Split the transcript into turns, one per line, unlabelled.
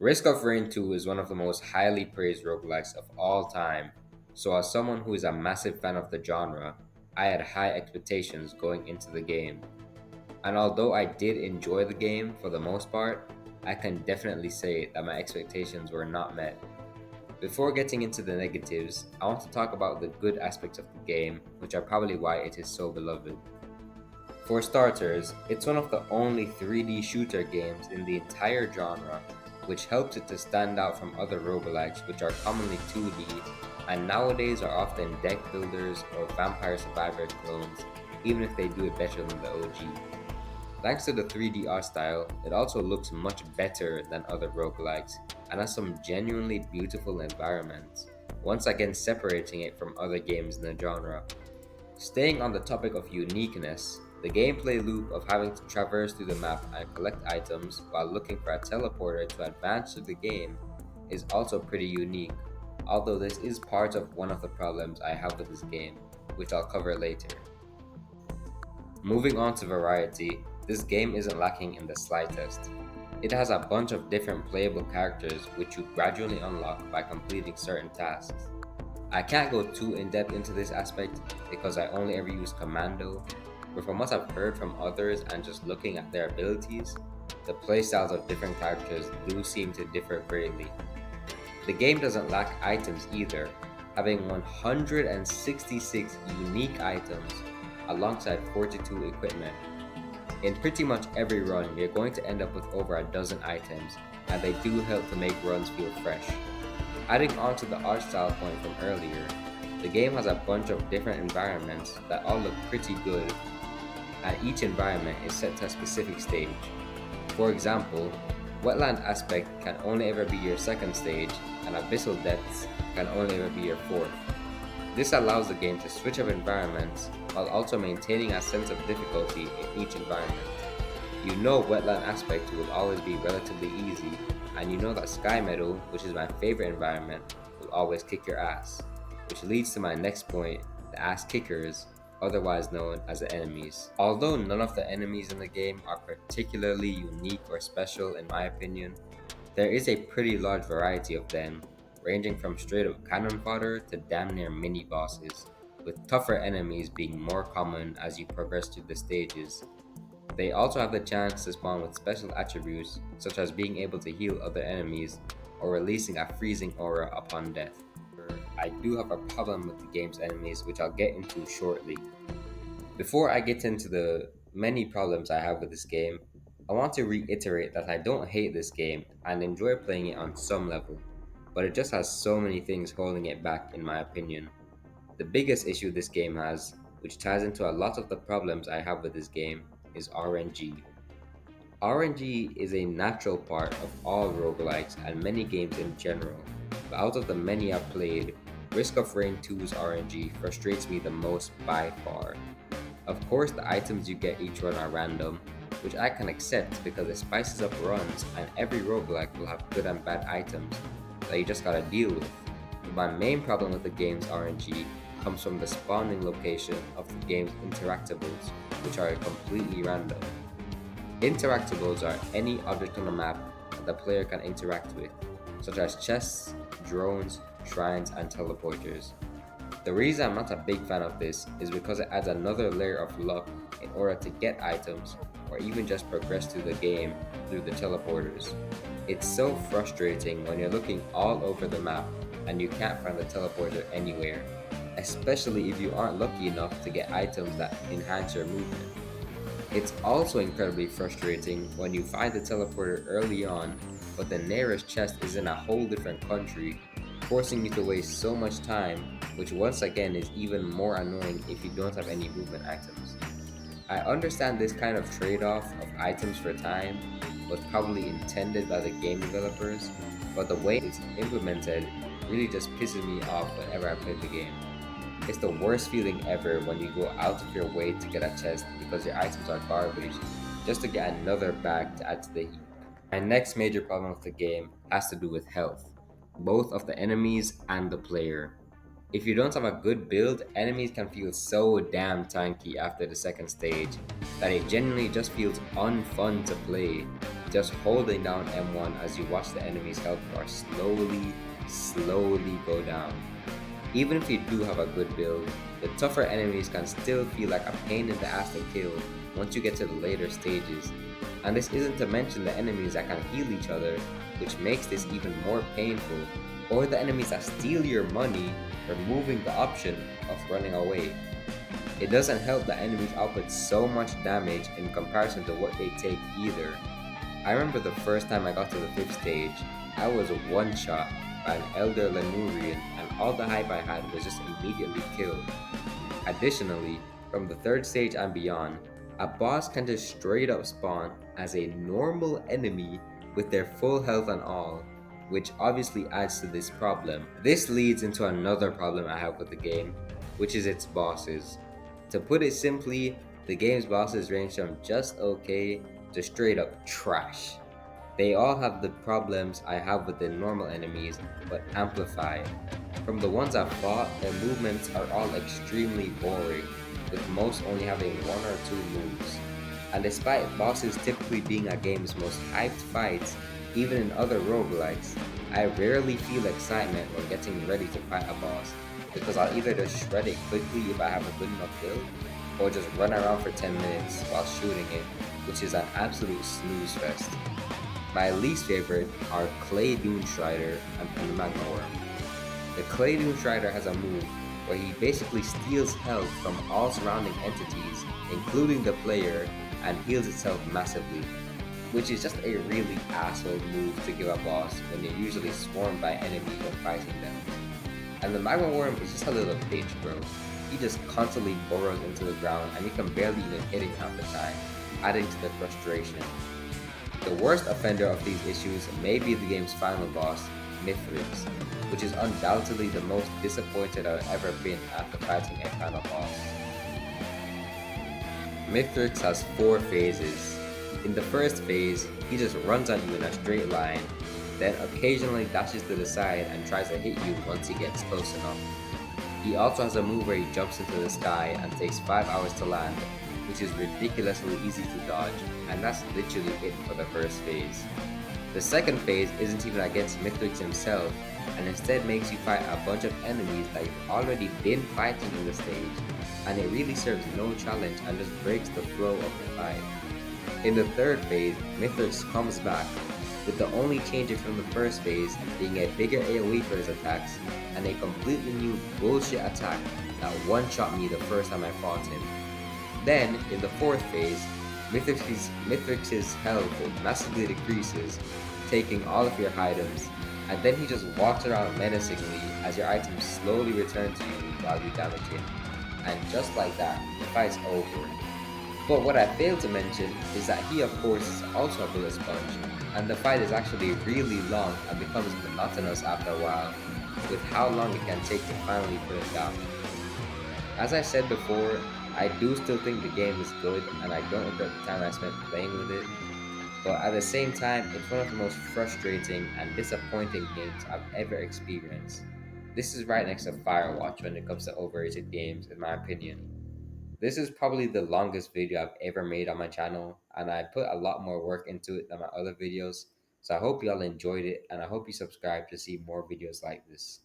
Risk of Rain 2 is one of the most highly praised roguelikes of all time, so as someone who is a massive fan of the genre, I had high expectations going into the game. And although I did enjoy the game for the most part, I can definitely say that my expectations were not met. Before getting into the negatives, I want to talk about the good aspects of the game, which are probably why it is so beloved. For starters, it's one of the only 3D shooter games in the entire genre, which helps it to stand out from other roguelikes which are commonly 2D and nowadays are often deck builders or Vampire Survivor clones, even if they do it better than the OG. Thanks to the 3D art style, it also looks much better than other roguelikes and has some genuinely beautiful environments, once again separating it from other games in the genre. Staying on the topic of uniqueness, the gameplay loop of having to traverse through the map and collect items while looking for a teleporter to advance through the game is also pretty unique, although this is part of one of the problems I have with this game, which I'll cover later. Moving on to variety, this game isn't lacking in the slightest. It has a bunch of different playable characters which you gradually unlock by completing certain tasks. I can't go too in depth into this aspect because I only ever use Commando, but from what I've heard from others and just looking at their abilities, the playstyles of different characters do seem to differ greatly. The game doesn't lack items either, having 166 unique items alongside 42 equipment. In pretty much every run, you're going to end up with over a dozen items, and they do help to make runs feel fresh. Adding on to the art style point from earlier, the game has a bunch of different environments that all look pretty good, and each environment is set to a specific stage. For example, Wetland Aspect can only ever be your second stage, and Abyssal Depths can only ever be your fourth. This allows the game to switch up environments while also maintaining a sense of difficulty in each environment. You know Wetland Aspect will always be relatively easy, and you know that Sky Meadow, which is my favorite environment, will always kick your ass. Which leads to my next point, the ass kickers, otherwise known as the enemies. Although none of the enemies in the game are particularly unique or special in my opinion, there is a pretty large variety of them, ranging from straight up cannon fodder to damn near mini bosses, with tougher enemies being more common as you progress through the stages. They also have the chance to spawn with special attributes, such as being able to heal other enemies or releasing a freezing aura upon death. I do have a problem with the game's enemies, which I'll get into shortly. Before I get into the many problems I have with this game, I want to reiterate that I don't hate this game and enjoy playing it on some level, but it just has so many things holding it back in my opinion. The biggest issue this game has, which ties into a lot of the problems I have with this game, is RNG. RNG is a natural part of all roguelikes and many games in general, but out of the many I've played, Risk of Rain 2's RNG frustrates me the most by far. Of course, the items you get each run are random, which I can accept because it spices up runs and every roguelike will have good and bad items that you just gotta deal with. But my main problem with the game's RNG comes from the spawning location of the game's interactables, which are completely random. Interactables are any object on the map that the player can interact with, such as chests, drones, shrines, and teleporters. The reason I'm not a big fan of this is because it adds another layer of luck in order to get items or even just progress through the game through the teleporters. It's so frustrating when you're looking all over the map and you can't find the teleporter anywhere, especially if you aren't lucky enough to get items that enhance your movement. It's also incredibly frustrating when you find the teleporter early on, but the nearest chest is in a whole different country, forcing you to waste so much time, which once again is even more annoying if you don't have any movement items. I understand this kind of trade-off of items for time was probably intended by the game developers, but the way it's implemented really just pisses me off whenever I play the game. It's the worst feeling ever when you go out of your way to get a chest because your items are garbage, just to get another bag to add to the heap. My next major problem with the game has to do with health, both of the enemies and the player. If you don't have a good build, enemies can feel so damn tanky after the second stage that it genuinely just feels unfun to play. just holding down M1 as you watch the enemy's health bar slowly go down. Even if you do have a good build, the tougher enemies can still feel like a pain in the ass to kill once you get to the later stages. And this isn't to mention the enemies that can heal each other, which makes this even more painful, or the enemies that steal your money, removing the option of running away. It doesn't help that enemies output so much damage in comparison to what they take either. I remember the first time I got to the 5th stage, I was one shot by an Elder Lemurian and all the hype I had was just immediately killed. Additionally, from the 3rd stage and beyond, a boss can just straight up spawn as a normal enemy with their full health and all, which obviously adds to this problem. This leads into another problem I have with the game, which is its bosses. To put it simply, the game's bosses range from just okay to straight up trash. They all have the problems I have with the normal enemies, but amplified. From the ones I've fought, their movements are all extremely boring, with most only having one or two moves. And despite bosses typically being a game's most hyped fights, even in other roguelikes, I rarely feel excitement when getting ready to fight a boss, because I'll either just shred it quickly if I have a good enough build, or just run around for 10 minutes while shooting it, which is an absolute snooze fest. My least favorite are Clay Doomstrider and the Magma Worm. The Clay Doomstrider has a move where he basically steals health from all surrounding entities, including the player, and heals itself massively, which is just a really asshole move to give a boss when you're usually swarmed by enemies when fighting them. And the Magma Worm is just a little bitch, bro. He just constantly burrows into the ground and you can barely even hit him half the time, adding to the frustration. The worst offender of these issues may be the game's final boss, Mithrix, which is undoubtedly the most disappointed I've ever been after fighting a final boss. Mithrix has 4 phases. In the first phase, he just runs at you in a straight line, then occasionally dashes to the side and tries to hit you once he gets close enough. He also has a move where he jumps into the sky and takes 5 hours to land, which is ridiculously easy to dodge, and that's literally it for the first phase. The second phase isn't even against Mithrix himself, and instead makes you fight a bunch of enemies that you've already been fighting in the stage, and it really serves no challenge and just breaks the flow of the fight. In the third phase, Mithrix comes back, with the only change from the first phase being a bigger AoE for his attacks, and a completely new bullshit attack that one-shot me the first time I fought him. Then, in the fourth phase, Mithrix's health massively decreases, taking all of your items, and then he just walks around menacingly as your items slowly return to you while you damage him. And just like that, the fight's over. But what I failed to mention is that he of course is also a bullet sponge, and the fight is actually really long and becomes monotonous after a while, with how long it can take to finally put it down. As I said before, I do still think the game is good and I don't regret the time I spent playing with it, but at the same time, it's one of the most frustrating and disappointing games I've ever experienced. This is right next to Firewatch when it comes to overrated games, in my opinion. This is probably the longest video I've ever made on my channel, and I put a lot more work into it than my other videos, so I hope y'all enjoyed it, and I hope you subscribe to see more videos like this.